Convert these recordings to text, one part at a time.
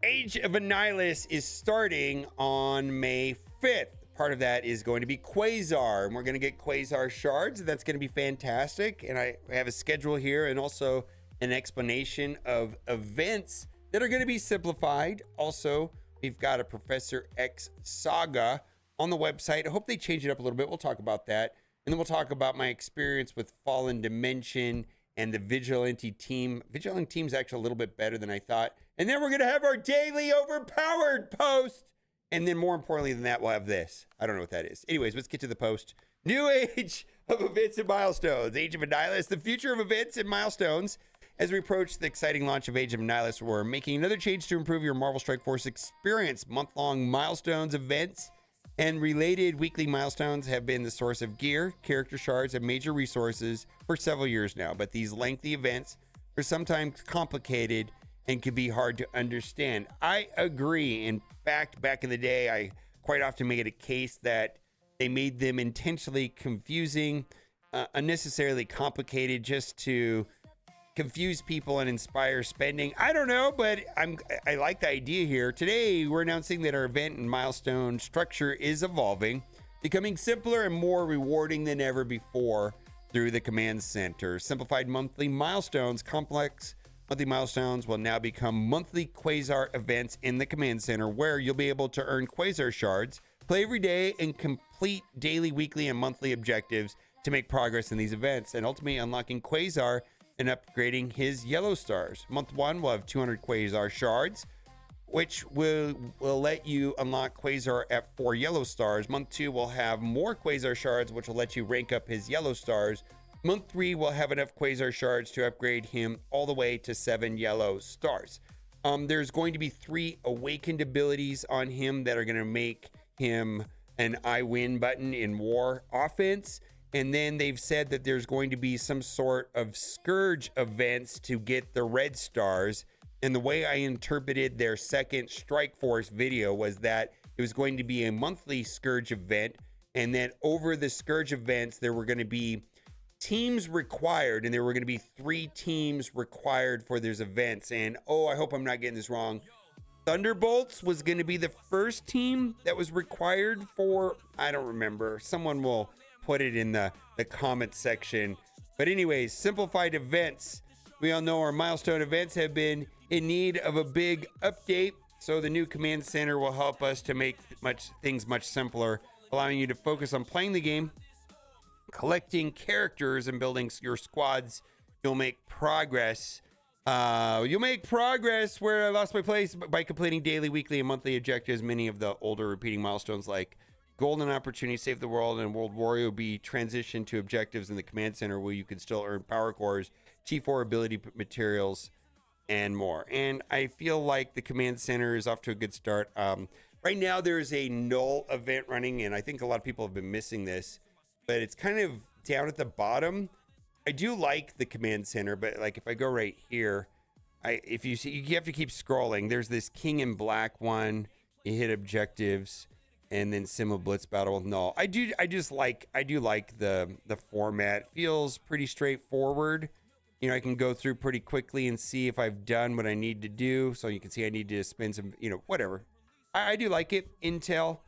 Age of Annihilus is starting on May 5th. Part of that is going to be QUASAR, and we're going to get QUASAR shards. That's going to be fantastic. And I have a schedule here and also an explanation of events that are going to be simplified. Also, we've got a Professor X saga on the website. I hope they change it up a little bit. We'll talk about that. And then we'll talk about my experience with Fallen Dimension and the Vigilante team. Vigilante team's actually a little bit better than I thought. And then we're going to have our daily Overpowered post. And then more importantly than that, we'll have this. I don't know what that is. Anyways, let's get to the post. New age of events and milestones. Age of Annihilus, the future of events and milestones. As we approach the exciting launch of Age of Annihilus, we're making another change to improve your Marvel Strike Force experience. Month-long milestones, events, and related weekly milestones have been the source of gear, character shards, and major resources for several years now. But these lengthy events are sometimes complicated and can be hard to understand. I agree. In fact, back in the day, I quite often made a case that they made them intentionally confusing, unnecessarily complicated, just to confuse people and inspire spending. I don't know, but I like the idea here. Today, we're announcing that our event and milestone structure is evolving, becoming simpler and more rewarding than ever before through the command center. Simplified monthly milestones, complex monthly milestones will now become monthly QUASAR events in the command center, where you'll be able to earn QUASAR shards, play every day, and complete daily, weekly, and monthly objectives to make progress in these events, and ultimately unlocking QUASAR and upgrading his yellow stars. Month 1 will have 200 QUASAR shards, which will let you unlock QUASAR at 4 yellow stars. Month 2 will have more QUASAR shards, which will let you rank up his yellow stars. Month 3 will have enough QUASAR shards to upgrade him all the way to 7 yellow stars. There's going to be 3 awakened abilities on him that are going to make him an I win button in war offense. And then they've said that there's going to be some sort of Scourge events to get the red stars. And the way I interpreted their second Strike Force video was that it was going to be a monthly Scourge event. And then over the Scourge events, there were going to be teams required, and there were going to be 3 teams required for those events. And I hope I'm not getting this wrong. Thunderbolts was going to be the first team that was required for, I don't remember. Someone will put it in the comment section. But anyways, simplified events. We all know our milestone events have been in need of a big update. So the new command center will help us to make things much simpler, allowing you to focus on playing the game, collecting characters, and building your squads. You'll make progress. You'll make progress where I lost my place by completing daily, weekly, and monthly objectives. Many of the older repeating milestones like Golden Opportunity, Save the World, and World Warrior will be transitioned to objectives in the command center, where you can still earn power cores, T4 ability materials, and more. And I feel like the command center is off to a good start. Right now, there is a null event running, and I think a lot of people have been missing this, but it's kind of down at the bottom. I do like the command center, but like if I go right here, if you see, you have to keep scrolling. There's this King in Black one. You hit objectives, and then Sim of Blitz Battle with Null. I do like the format. Feels pretty straightforward. You know, I can go through pretty quickly and see if I've done what I need to do. So you can see I need to spend some, whatever. I do like it. Intel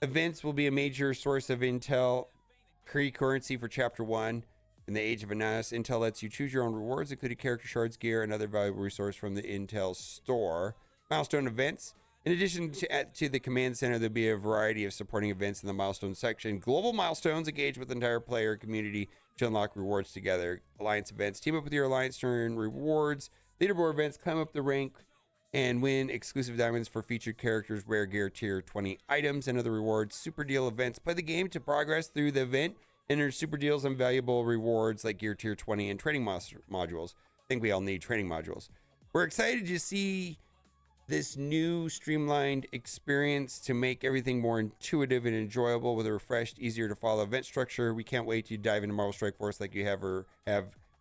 events will be a major source of intel currency for Chapter 1. In the Age of Annihilus, Intel lets you choose your own rewards, including character shards, gear, and other valuable resource from the Intel store. Milestone events. In addition to the command center, there'll be a variety of supporting events in the milestone section. Global milestones engage with the entire player community to unlock rewards together. Alliance events. Team up with your alliance to earn rewards. Leaderboard events. Climb up the rank and win exclusive diamonds for featured characters, rare gear, tier 20 items, and other rewards. Super deal events. Play the game to progress through the event. Enter super deals and valuable rewards like gear tier 20 and training modules. I think we all need training modules. We're excited to see this new streamlined experience to make everything more intuitive and enjoyable with a refreshed, easier to follow event structure. We can't wait to dive into Marvel Strike Force like you have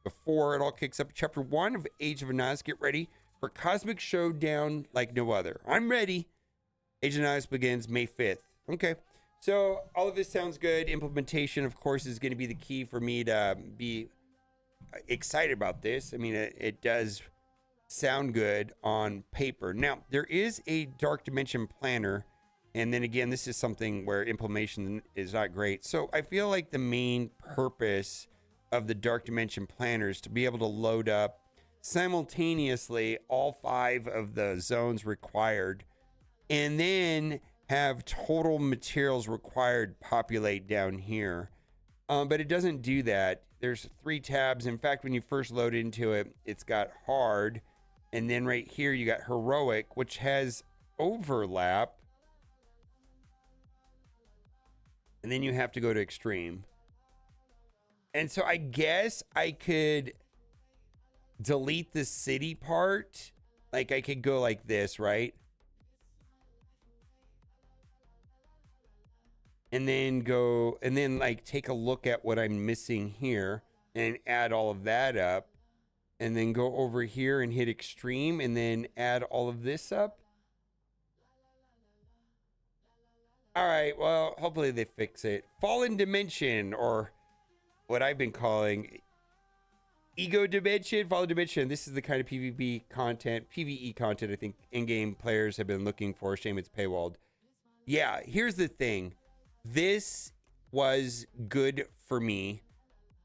before. It all kicks up Chapter 1 of Age of Annihilus. Get ready for Cosmic Showdown like no other. I'm ready. Age of Annihilus begins May 5th. Okay. So all of this sounds good. Implementation, of course, is going to be the key for me to be excited about this. I mean, it does sound good on paper. Now, there is a dark dimension planner, and then again, this is something where implementation is not great. So I feel like the main purpose of the dark dimension planner is to be able to load up simultaneously all 5 of the zones required, and then have total materials required populate down here. But it doesn't do that. There's 3 tabs. In fact, when you first load into it, it's got hard. And then right here, you got heroic, which has overlap. And then you have to go to extreme. And so I guess I could delete the city part. Like I could go like this, right? And then go, and then like take a look at what I'm missing here and add all of that up. And then go over here and hit extreme and then add all of this up. All right, well, hopefully they fix it. Fallen Dimension, or what I've been calling Ego Dimension, Fallen Dimension. This is the kind of PvP content, PvE content I think in-game players have been looking for. Shame it's paywalled. Yeah, here's the thing. This was good for me.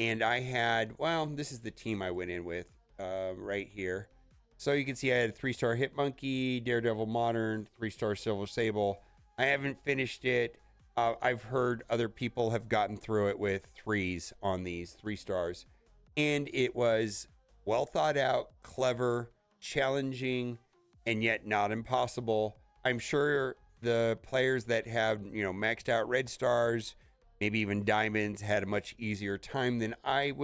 And I had, well, this is the team I went in with right here. So you can see I had a 3-star Hit Monkey, Daredevil Modern, 3-star Silver Sable. I haven't finished it. I've heard other people have gotten through it with 3s on these 3 stars. And it was well thought out, clever, challenging, and yet not impossible. I'm sure the players that have, you know, maxed out red stars, maybe even diamonds, had a much easier time than I've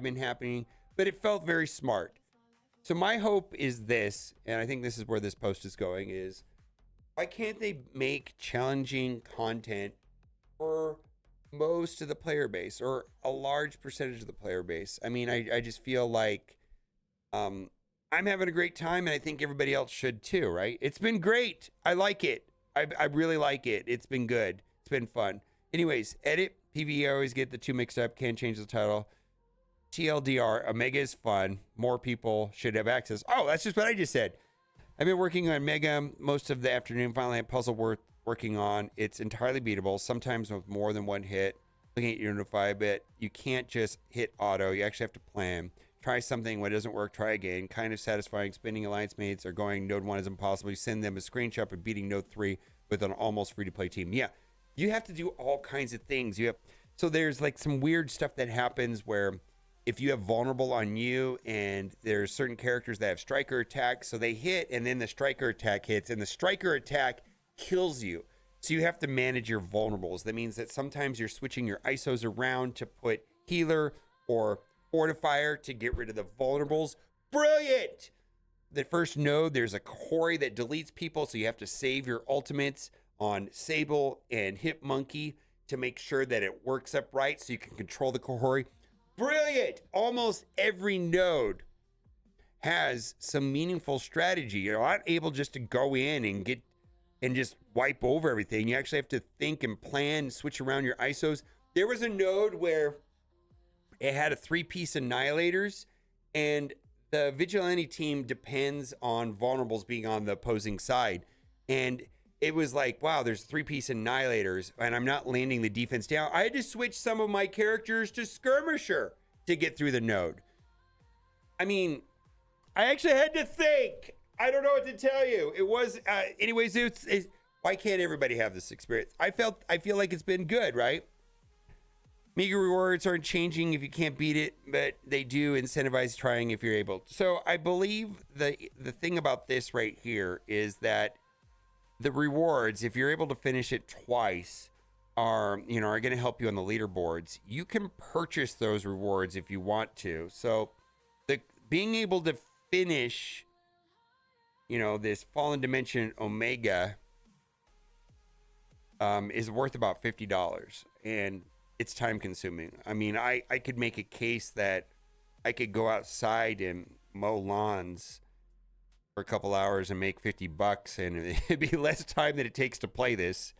been happening, but it felt very smart. So my hope is this, and I think this is where this post is going, is why can't they make challenging content for most of the player base, or a large percentage of the player base? I mean, I just feel like I'm having a great time, and I think everybody else should too, right? It's been great. I like it. I really like it. It's been good. It's been fun. Anyways, edit. PvE, I always get the 2 mixed up. Can't change the title. TLDR, Omega is fun. More people should have access. Oh, that's just what I just said. I've been working on Mega most of the afternoon. Finally, a puzzle worth working on. It's entirely beatable, sometimes with more than 1 hit. Looking at Unify, but you can't just hit auto. You actually have to plan. Try something. When it doesn't work, try again. Kind of satisfying. Spinning alliance mates or going node 1 is impossible. You send them a screenshot of beating node 3 with an almost free-to-play team. Yeah, you have to do all kinds of things. So there's like some weird stuff that happens where if you have vulnerable on you, and there's certain characters that have striker attack, so they hit and then the striker attack hits, and the striker attack kills you. So you have to manage your vulnerables. That means that sometimes you're switching your ISOs around to put healer or fortifier to get rid of the vulnerables. Brilliant! The first node, there's a quarry that deletes people, so you have to save your ultimates on Sable and Hip Monkey to make sure that it works up right so you can control the quarry. Brilliant! Almost every node has some meaningful strategy. You're not able just to go in and just wipe over everything. You actually have to think and plan, switch around your ISOs. There was a node where it had a 3-piece annihilators, and the Vigilante team depends on vulnerables being on the opposing side. And it was like, wow, there's 3-piece annihilators, and I'm not landing the defense down. I had to switch some of my characters to skirmisher to get through the node. I mean, I actually had to think. I don't know what to tell you. It was, anyways, it's why can't everybody have this experience? I feel like it's been good, right? Mega rewards aren't changing if you can't beat it, but they do incentivize trying if you're able. So I believe the thing about this right here is that the rewards, if you're able to finish it twice, are going to help you on the leaderboards. You can purchase those rewards if you want to. So being able to finish, this Fallen Dimension Omega is worth about $50, and it's time consuming. I mean, I could make a case that I could go outside and mow lawns for a couple hours and make $50, and it'd be less time than it takes to play this.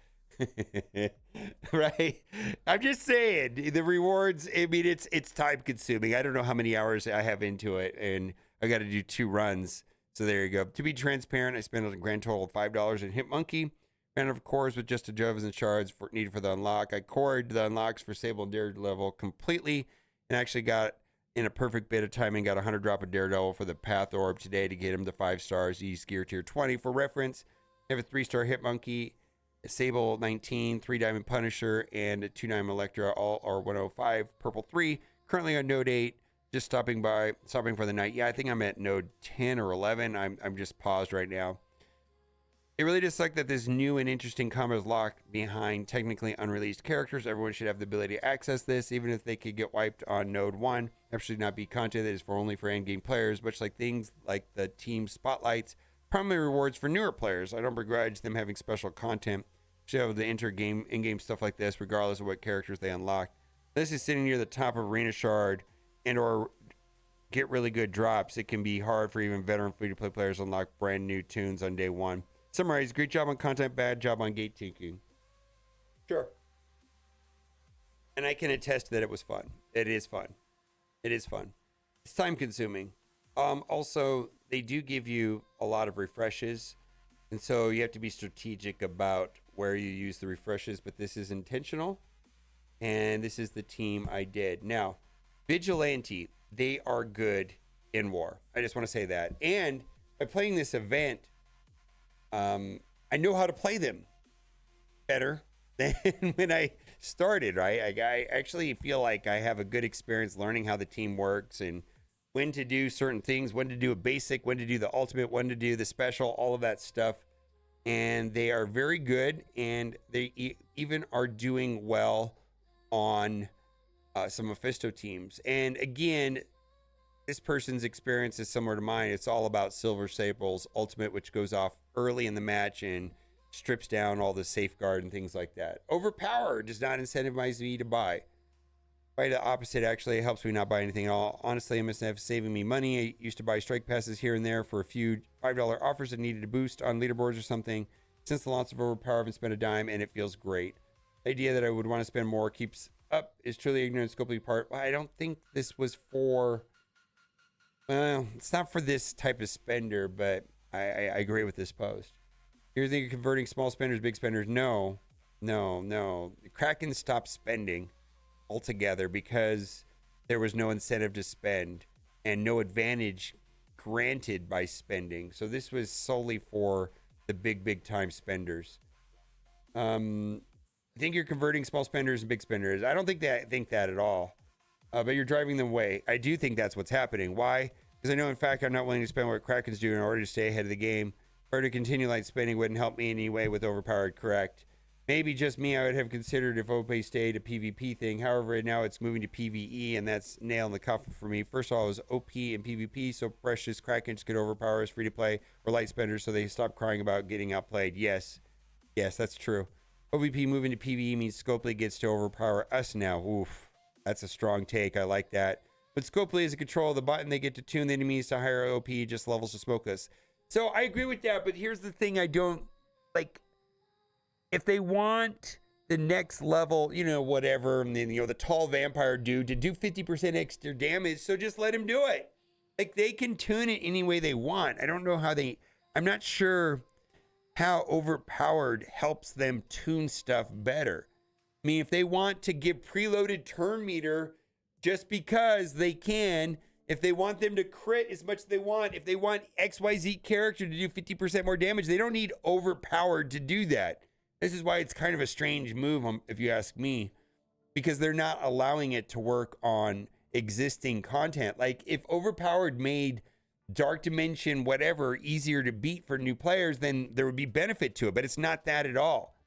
Right? I'm just saying, the rewards, I mean, it's time consuming. I don't know how many hours I have into it, and I got to do 2 runs. So there you go. To be transparent, I spent a grand total of $5 in Hitmonkey. Ran out of cores with just the Jovas and shards needed for the unlock. I cored the unlocks for Sable and Daredevil completely, and actually got in a perfect bit of timing, got 100 drop of Daredevil for the Path Orb today to get him to 5 stars. East Gear Tier 20. For reference, I have a 3-star Hitmonkey, a Sable 19, 3 Diamond Punisher, and a 2 Diamond Electra, all are 105, purple 3. Currently on node 8, just stopping for the night. Yeah, I think I'm at node 10 or 11. I'm just paused right now. It really just like that this new and interesting combo is locked behind technically unreleased characters. Everyone should have the ability to access this, even if they could get wiped on node 1. There should not be content that is only for endgame players, much like things like the team spotlights, primary rewards for newer players. I don't begrudge them having special content. Should have the in-game stuff like this, regardless of what characters they unlock. This is sitting near the top of Arena Shard and or get really good drops. It can be hard for even veteran free-to-play players to unlock brand new tunes on day 1. Summarize, great job on content, bad job on gate tinking. Sure. And I can attest that it was fun. It is fun. It is fun. It's time consuming. Also, they do give you a lot of refreshes. And so you have to be strategic about where you use the refreshes, but this is intentional. And this is the team I did. Now, Vigilante, they are good in war. I just want to say that. And by playing this event, I know how to play them better than when I started, right? I actually feel like I have a good experience learning how the team works and when to do certain things, when to do a basic, when to do the ultimate, when to do the special, all of that stuff. And they are very good, and they even are doing well on some Mephisto teams. And again, this person's experience is similar to mine. It's all about Silver Sable's ultimate, which goes off early in the match and strips down all the safeguard and things like that. Overpowered does not incentivize me to buy. Quite the opposite, actually. It helps me not buy anything at all. Honestly, MSF is saving me money. I used to buy strike passes here and there for a few $5 offers that needed a boost on leaderboards or something. Since the launch of Overpowered, I haven't spent a dime, and it feels great. The idea that I would want to spend more keeps up is truly ignorant scopely part. Well, I don't think this was for... Well, it's not for this type of spender, but I agree with this post. You're thinking converting small spenders, big spenders. No. Kraken stopped spending altogether because there was no incentive to spend and no advantage granted by spending. So this was solely for the big time spenders. I think you're converting small spenders and big spenders. I don't think that at all. But you're driving them away. I do think that's what's happening. Why? Because I know, in fact, I'm not willing to spend what Kraken's doing in order to stay ahead of the game. Or to continue light spending wouldn't help me in any way with Overpowered, correct? Maybe just me, I would have considered if OP stayed a PvP thing. However, now it's moving to PvE, and that's nail in the coffin for me. First of all, it was OP and PvP, so precious Kraken just could overpower us free to play or light spenders, so they stop crying about getting outplayed. Yes, that's true. OVP moving to PvE means Scopely gets to overpower us now. Oof. That's a strong take. I like that. But Scopely is a control of the button. They get to tune the enemies to higher OP, just levels to smoke us. So I agree with that, but here's the thing I don't like. If they want the next level, whatever, and then, the tall vampire dude to do 50% extra damage, so just let him do it. Like, they can tune it any way they want. I don't know how I'm not sure how Overpowered helps them tune stuff better. I mean, if they want to give preloaded turn meter just because they can, if they want them to crit as much as they want, if they want XYZ character to do 50% more damage, they don't need Overpowered to do that. This is why it's kind of a strange move, if you ask me, because they're not allowing it to work on existing content. Like, if Overpowered made Dark Dimension, whatever, easier to beat for new players, then there would be benefit to it, but it's not that at all.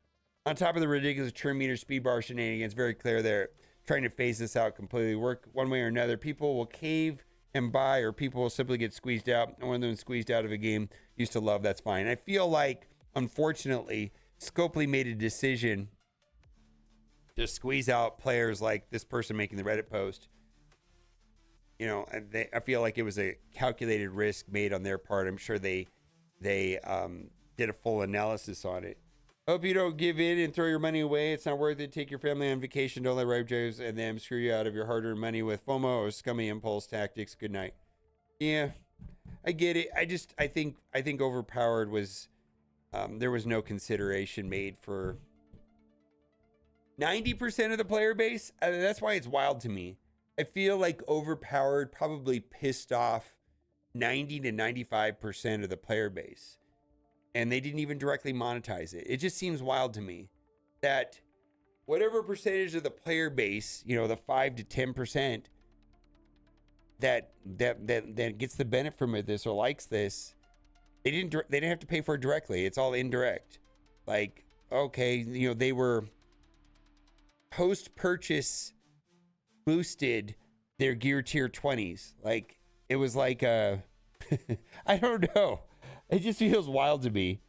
On top of the ridiculous turn meter speed bar shenanigans, very clear they're trying to phase this out completely. Work one way or another. People will cave and buy, or people will simply get squeezed out. One of them squeezed out of a game used to love, that's fine. I feel like, unfortunately, Scopely made a decision to squeeze out players like this person making the Reddit post. I feel like it was a calculated risk made on their part. I'm sure they did a full analysis on it. Hope you don't give in and throw your money away. It's not worth it. Take your family on vacation. Don't let Ripe Joes and them screw you out of your hard-earned money with FOMO or scummy impulse tactics. Good night. Yeah, I get it. I think Overpowered was there was no consideration made for 90% of the player base. That's why it's wild to me. I feel like Overpowered probably pissed off 90 to 95% of the player base, and they didn't even directly monetize it. It just seems wild to me that whatever percentage of the player base, you know, the 5 to 10% that gets the benefit from this or likes this, they didn't have to pay for it directly. It's all indirect. Like, okay, you know, they were post-purchase boosted their gear tier 20s. Like, it was like I don't know. It just feels wild to me.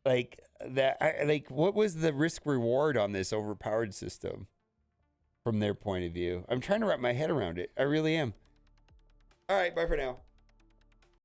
Like that. Like, what was the risk reward on this Overpowered system from their point of view? I'm trying to wrap my head around it. I really am. All right, bye for now.